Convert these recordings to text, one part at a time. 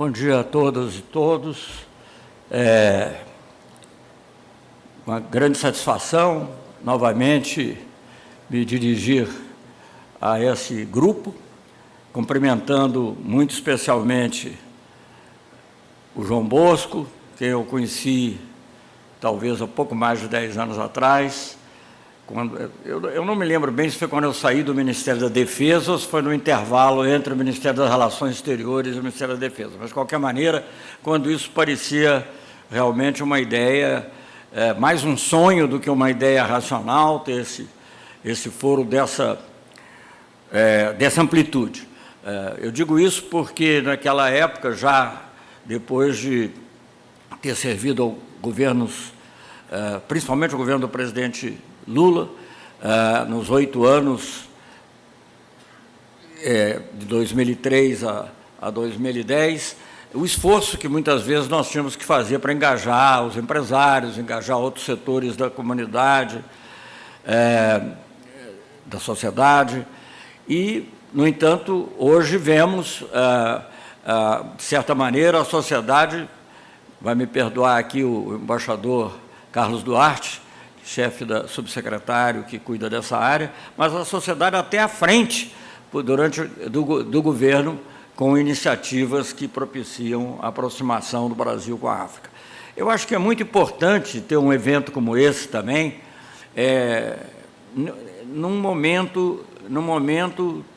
Bom dia a todas e todos. Uma grande satisfação, novamente, me dirigir a esse grupo, cumprimentando muito especialmente o João Bosco, que eu conheci talvez há pouco mais de 10 anos atrás. Eu não me lembro bem se foi quando eu saí do Ministério da Defesa ou se foi no intervalo entre o Ministério das Relações Exteriores e o Ministério da Defesa. Mas, de qualquer maneira, quando isso parecia realmente uma ideia, mais um sonho do que uma ideia racional, ter esse foro dessa amplitude. Eu digo isso porque, naquela época, já depois de ter servido ao governos, principalmente ao governo do presidente Lula, nos 8 anos de 2003 a 2010, o esforço que muitas vezes nós tínhamos que fazer para engajar os empresários, engajar outros setores da comunidade, da sociedade. E, no entanto, hoje vemos, de certa maneira, a sociedade, vai me perdoar aqui o embaixador Carlos Duarte, chefe da subsecretário que cuida dessa área, mas a sociedade até à frente do governo com iniciativas que propiciam a aproximação do Brasil com a África. Eu acho que é muito importante ter um evento como esse também, num momento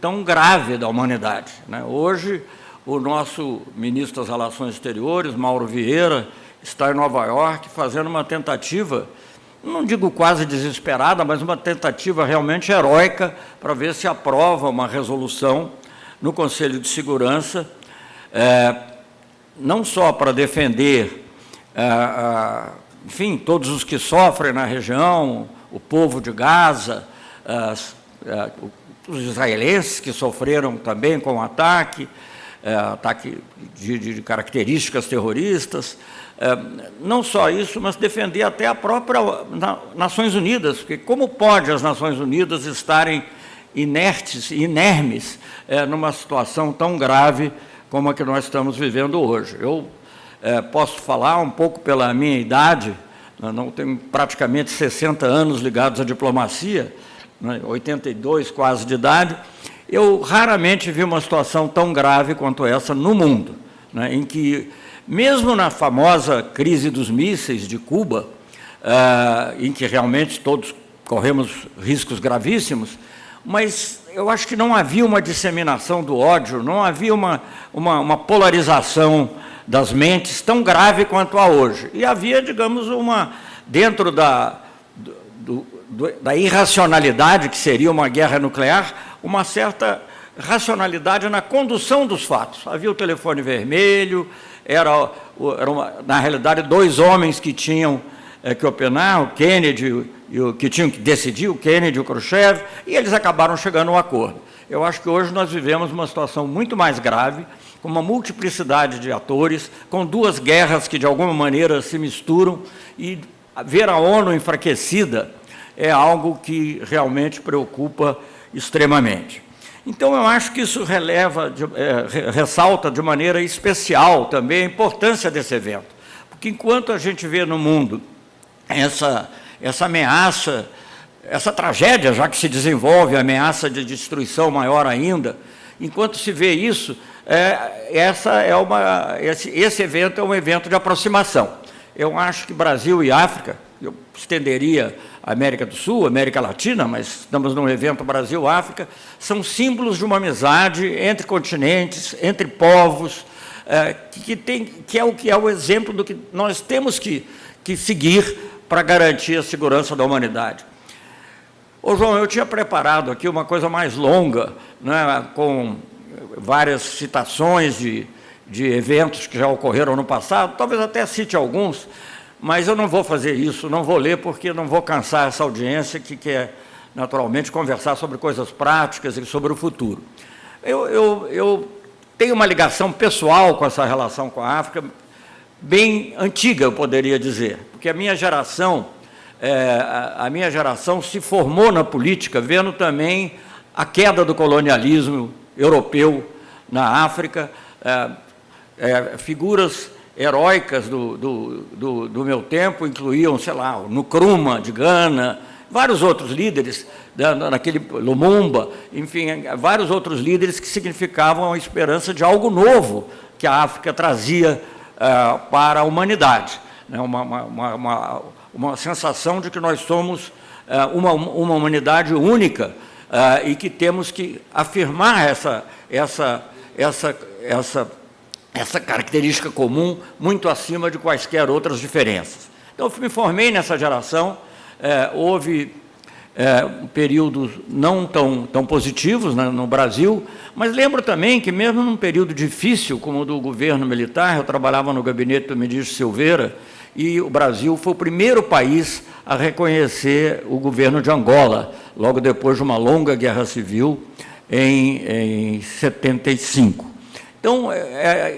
tão grave da humanidade, né? Hoje, o nosso ministro das Relações Exteriores, Mauro Vieira, está em Nova York fazendo uma tentativa, não digo quase desesperada, mas uma tentativa realmente heróica para ver se aprova uma resolução no Conselho de Segurança, não só para defender, enfim, todos os que sofrem na região, o povo de Gaza, os israelenses que sofreram também com o ataque de características terroristas, não só isso, mas defender até a própria Nações Unidas, porque como pode as Nações Unidas estarem inertes e inermes numa situação tão grave como a que nós estamos vivendo hoje? Eu posso falar um pouco pela minha idade, não tenho praticamente 60 anos ligados à diplomacia, 82 quase de idade. Eu raramente vi uma situação tão grave quanto essa no mundo, né, em que, mesmo na famosa crise dos mísseis de Cuba, em que realmente todos corremos riscos gravíssimos, mas eu acho que não havia uma disseminação do ódio, não havia uma polarização das mentes tão grave quanto há hoje. E havia, digamos, dentro da irracionalidade, que seria uma guerra nuclear, uma certa racionalidade na condução dos fatos. Havia o telefone vermelho, na realidade, 2 homens que tinham que opinar, o Kennedy, que tinham que decidir, o Kennedy e o Khrushchev, e eles acabaram chegando a um acordo. Eu acho que hoje nós vivemos uma situação muito mais grave, com uma multiplicidade de atores, com 2 guerras que, de alguma maneira, se misturam, e ver a ONU enfraquecida é algo que realmente preocupa extremamente. Então, eu acho que isso ressalta de maneira especial também a importância desse evento, porque enquanto a gente vê no mundo essa ameaça, essa tragédia, já que se desenvolve, a ameaça de destruição maior ainda, enquanto se vê isso, esse evento é um evento de aproximação. Eu acho que Brasil e África, eu estenderia a América do Sul, América Latina, mas estamos num evento Brasil-África, são símbolos de uma amizade entre continentes, entre povos, que é o exemplo do que nós temos que seguir para garantir a segurança da humanidade. Ô, João, eu tinha preparado aqui uma coisa mais longa, né, com várias citações de eventos que já ocorreram no passado, talvez até cite alguns, mas eu não vou fazer isso, não vou ler, porque não vou cansar essa audiência que quer, naturalmente, conversar sobre coisas práticas e sobre o futuro. Eu tenho uma ligação pessoal com essa relação com a África, bem antiga, eu poderia dizer, porque a minha geração se formou na política, vendo também a queda do colonialismo europeu na África, figuras heróicas do meu tempo incluíam, sei lá, o Nkrumah, de Gana, vários outros líderes, naquele Lumumba, enfim, vários outros líderes que significavam a esperança de algo novo que a África trazia para a humanidade, né? Uma sensação de que nós somos uma humanidade única e que temos que afirmar essa característica comum muito acima de quaisquer outras diferenças. Então, eu me formei nessa geração, houve períodos não tão positivos, né, no Brasil, mas lembro também que mesmo num período difícil como o do governo militar, eu trabalhava no gabinete do ministro Silveira, e o Brasil foi o primeiro país a reconhecer o governo de Angola, logo depois de uma longa guerra civil, em 75. Então,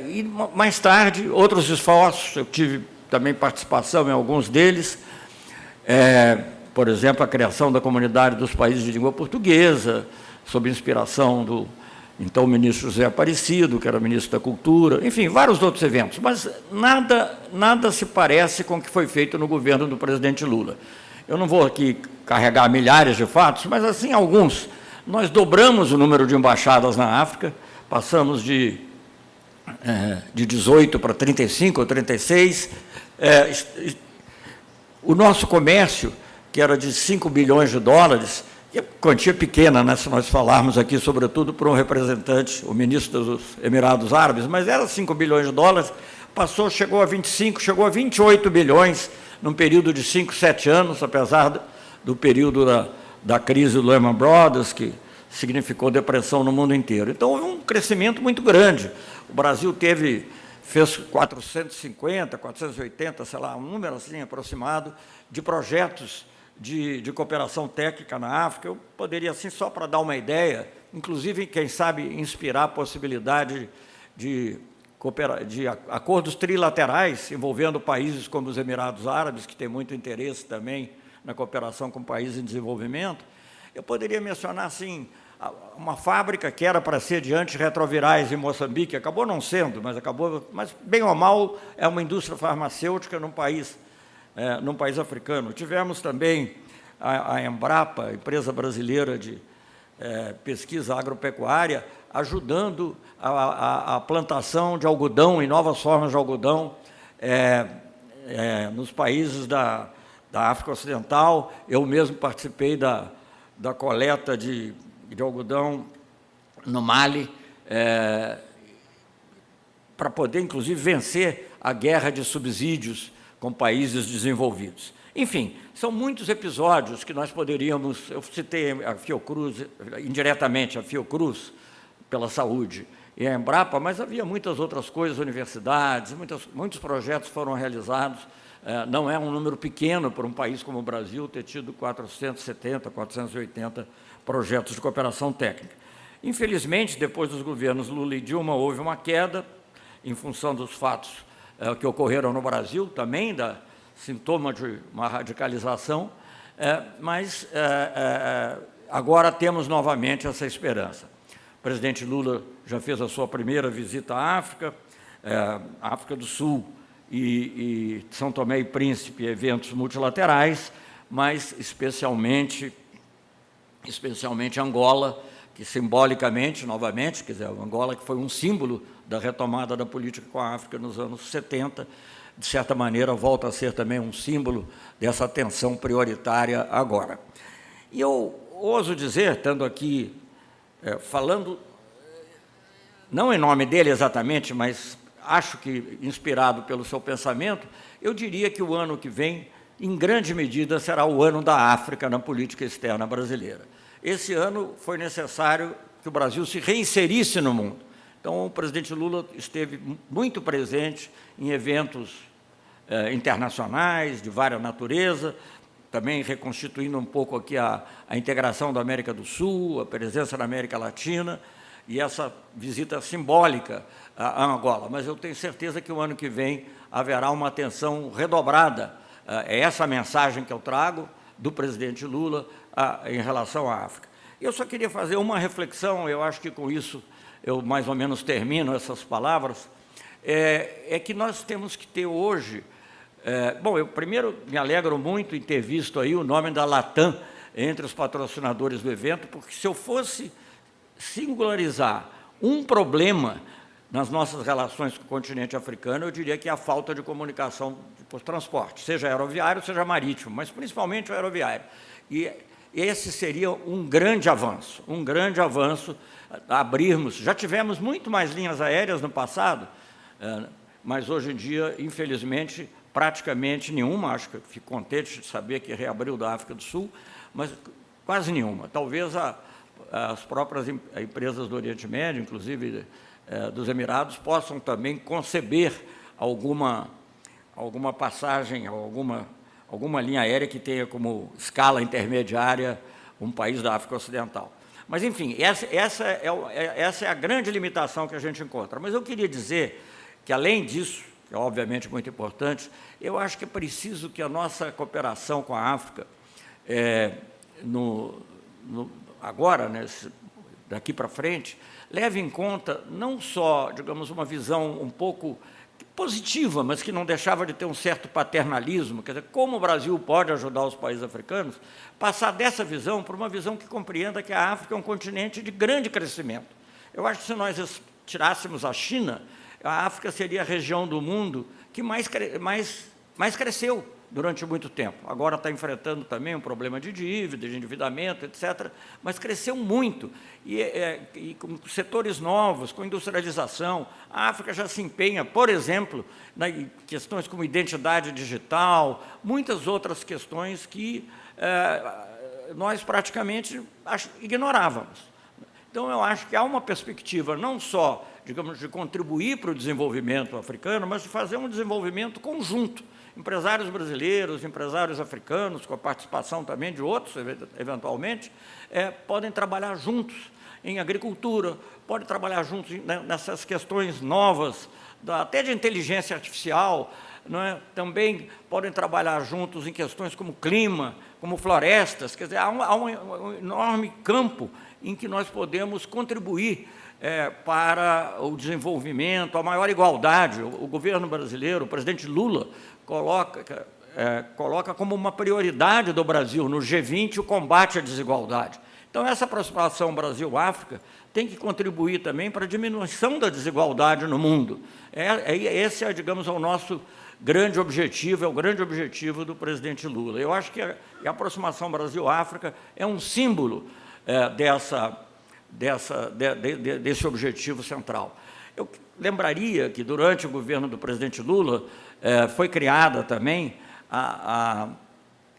e mais tarde, outros esforços, eu tive também participação em alguns deles, por exemplo, a criação da Comunidade dos Países de Língua Portuguesa, sob inspiração do então ministro José Aparecido, que era ministro da Cultura, enfim, vários outros eventos, mas nada se parece com o que foi feito no governo do presidente Lula. Eu não vou aqui carregar milhares de fatos, mas, assim, alguns. Nós dobramos o número de embaixadas na África, passamos de 18 para 35 ou 36. O nosso comércio, que era de 5 bilhões de dólares, que é quantia pequena, né, se nós falarmos aqui, sobretudo por um representante, o ministro dos Emirados Árabes, mas era 5 bilhões de dólares, chegou a 25, chegou a 28 bilhões, num período de 5, 7 anos, apesar do período da crise do Lehman Brothers, que significou depressão no mundo inteiro. Então, houve um crescimento muito grande. O Brasil fez 450, 480, sei lá, um número assim aproximado, de projetos de cooperação técnica na África. Eu poderia, assim, só para dar uma ideia, inclusive, quem sabe, inspirar a possibilidade de acordos trilaterais envolvendo países como os Emirados Árabes, que têm muito interesse também na cooperação com países em desenvolvimento. Eu poderia mencionar, assim, uma fábrica que era para ser de antirretrovirais em Moçambique, acabou não sendo, mas bem ou mal é uma indústria farmacêutica num país africano. Tivemos também a Embrapa, empresa brasileira de pesquisa agropecuária, ajudando a plantação de algodão e novas formas de algodão nos países da África Ocidental. Eu mesmo participei da coleta de algodão no Mali, para poder, inclusive, vencer a guerra de subsídios com países desenvolvidos. Enfim, são muitos episódios que nós poderíamos... Eu citei a Fiocruz, indiretamente a Fiocruz, pela saúde, e a Embrapa, mas havia muitas outras coisas, universidades, muitos projetos foram realizados. Não é um número pequeno para um país como o Brasil ter tido 470, 480 projetos de cooperação técnica. Infelizmente, depois dos governos Lula e Dilma, houve uma queda, em função dos fatos que ocorreram no Brasil, também sintoma de uma radicalização, mas agora temos novamente essa esperança. O presidente Lula já fez a sua primeira visita à África, África do Sul e São Tomé e Príncipe, eventos multilaterais, mas especialmente Angola, que simbolicamente, novamente, quer dizer, Angola, que foi um símbolo da retomada da política com a África nos anos 70, de certa maneira, volta a ser também um símbolo dessa atenção prioritária agora. E eu ouso dizer, estando aqui falando, não em nome dele exatamente, mas acho que inspirado pelo seu pensamento, eu diria que o ano que vem, em grande medida, será o ano da África na política externa brasileira. Esse ano foi necessário que o Brasil se reinserisse no mundo. Então, o presidente Lula esteve muito presente em eventos internacionais, de várias natureza, também reconstituindo um pouco aqui a integração da América do Sul, a presença da América Latina, e essa visita simbólica a Angola. Mas eu tenho certeza que o ano que vem haverá uma atenção redobrada. É essa a mensagem que eu trago do presidente Lula em relação à África. Eu só queria fazer uma reflexão, eu acho que com isso eu mais ou menos termino essas palavras. é que nós temos que ter hoje... bom, eu primeiro me alegro muito em ter visto aí o nome da Latam entre os patrocinadores do evento, porque se eu fosse singularizar um problema nas nossas relações com o continente africano, eu diria que é a falta de comunicação por transporte, seja aeroviário, seja marítimo, mas principalmente o aeroviário. E esse seria um grande avanço, abrirmos. Já tivemos muito mais linhas aéreas no passado, mas hoje em dia, infelizmente, praticamente nenhuma. Acho que fico contente de saber que reabriu da África do Sul, mas quase nenhuma. Talvez as próprias empresas do Oriente Médio, inclusive dos Emirados, possam também conceber alguma passagem, alguma linha aérea que tenha como escala intermediária um país da África Ocidental. Mas, enfim, essa é a grande limitação que a gente encontra. Mas eu queria dizer que, além disso, que é obviamente muito importante, eu acho que é preciso que a nossa cooperação com a África, agora, daqui para frente, leve em conta não só, digamos, uma visão um pouco positiva, mas que não deixava de ter um certo paternalismo, quer dizer, como o Brasil pode ajudar os países africanos, passar dessa visão para uma visão que compreenda que a África é um continente de grande crescimento. Eu acho que se nós tirássemos a China, a África seria a região do mundo que mais cresceu durante muito tempo. Agora está enfrentando também um problema de dívida, de endividamento, etc., mas cresceu muito, e com setores novos, com industrialização. A África já se empenha, por exemplo, em questões como identidade digital, muitas outras questões que nós praticamente ignorávamos. Então, eu acho que há uma perspectiva não só, digamos, de contribuir para o desenvolvimento africano, mas de fazer um desenvolvimento conjunto. Empresários brasileiros, empresários africanos, com a participação também de outros, eventualmente, podem trabalhar juntos em agricultura, podem trabalhar juntos nessas questões novas, até de inteligência artificial, não é? Também podem trabalhar juntos em questões como clima, como florestas. Quer dizer, há um enorme campo em que nós podemos contribuir para o desenvolvimento, a maior igualdade. O governo brasileiro, o presidente Lula, coloca como uma prioridade do Brasil no G20 o combate à desigualdade. Então, essa aproximação Brasil-África tem que contribuir também para a diminuição da desigualdade no mundo. Esse é, digamos, o nosso grande objetivo, é o grande objetivo do presidente Lula. Eu acho que a aproximação Brasil-África é um símbolo desse objetivo central. Eu lembraria que, durante o governo do presidente Lula, foi criada também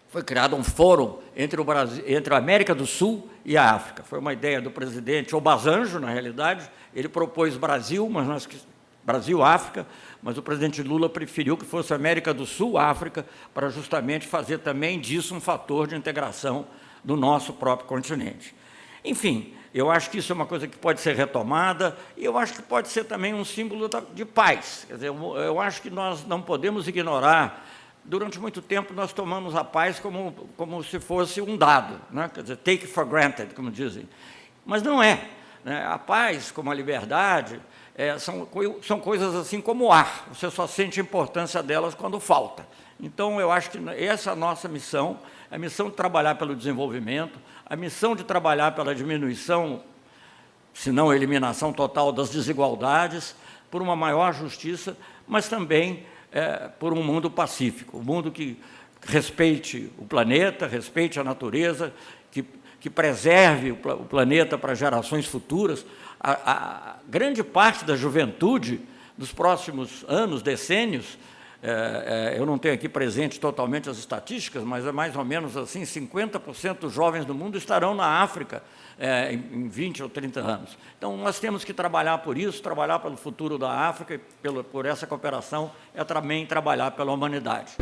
foi criado um fórum entre a América do Sul e a África. Foi uma ideia do presidente Obasanjo, na realidade. Ele propôs Brasil-África, mas o presidente Lula preferiu que fosse América do Sul-África, para justamente fazer também disso um fator de integração do nosso próprio continente. Enfim, eu acho que isso é uma coisa que pode ser retomada, e eu acho que pode ser também um símbolo de paz. Quer dizer, eu acho que nós não podemos ignorar. Durante muito tempo, nós tomamos a paz como se fosse um dado, né? Quer dizer, take for granted, como dizem. Mas não é, né? A paz, como a liberdade, são coisas assim como o ar. Você só sente a importância delas quando falta. Então, eu acho que essa é a nossa missão, a missão de trabalhar pelo desenvolvimento, a missão de trabalhar pela diminuição, se não eliminação total das desigualdades, por uma maior justiça, mas também por um mundo pacífico, um mundo que respeite o planeta, respeite a natureza, que preserve o planeta para gerações futuras. A grande parte da juventude dos próximos anos, decênios, eu não tenho aqui presente totalmente as estatísticas, mas é mais ou menos assim, 50% dos jovens do mundo estarão na África em 20 ou 30 anos. Então, nós temos que trabalhar por isso, trabalhar pelo futuro da África, por essa cooperação, também trabalhar pela humanidade.